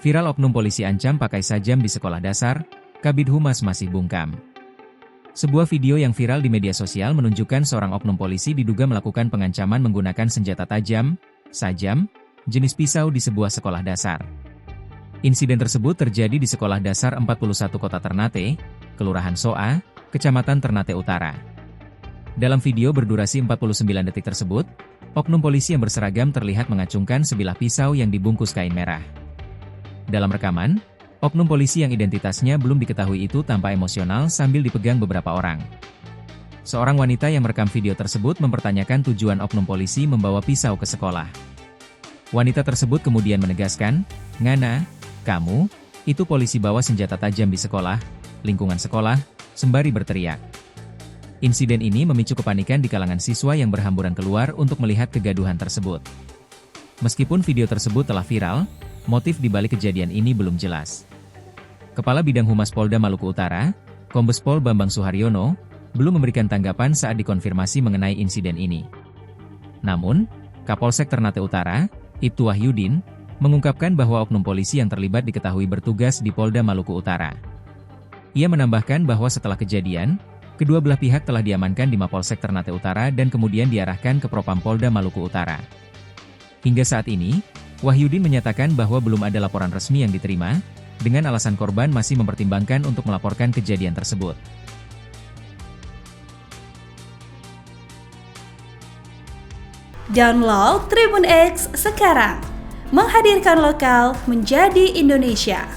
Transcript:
Viral oknum polisi ancam pakai sajam di sekolah dasar, Kabid Humas masih bungkam. Sebuah video yang viral di media sosial menunjukkan seorang oknum polisi diduga melakukan pengancaman menggunakan senjata tajam, sajam, jenis pisau di sebuah sekolah dasar. Insiden tersebut terjadi di Sekolah Dasar 41 Kota Ternate, Kelurahan Soa, Kecamatan Ternate Utara. Dalam video berdurasi 49 detik tersebut, oknum polisi yang berseragam terlihat mengacungkan sebilah pisau yang dibungkus kain merah. Dalam rekaman, oknum polisi yang identitasnya belum diketahui itu tampak emosional sambil dipegang beberapa orang. Seorang wanita yang merekam video tersebut mempertanyakan tujuan oknum polisi membawa pisau ke sekolah. Wanita tersebut kemudian menegaskan, "Ngana, kamu, itu polisi bawa senjata tajam di sekolah, lingkungan sekolah," sembari berteriak. Insiden ini memicu kepanikan di kalangan siswa yang berhamburan keluar untuk melihat kegaduhan tersebut. Meskipun video tersebut telah viral, motif di balik kejadian ini belum jelas. Kepala Bidang Humas Polda Maluku Utara, Kombes Pol Bambang Suharyono, belum memberikan tanggapan saat dikonfirmasi mengenai insiden ini. Namun, Kapolsek Ternate Utara, Ibtu Wahyudin, mengungkapkan bahwa oknum polisi yang terlibat diketahui bertugas di Polda Maluku Utara. Ia menambahkan bahwa setelah kejadian, kedua belah pihak telah diamankan di Mapolsek Ternate Utara dan kemudian diarahkan ke Propam Polda Maluku Utara. Hingga saat ini, Wahyudin menyatakan bahwa belum ada laporan resmi yang diterima, dengan alasan korban masih mempertimbangkan untuk melaporkan kejadian tersebut. Download Tribun X sekarang, menghadirkan lokal menjadi Indonesia.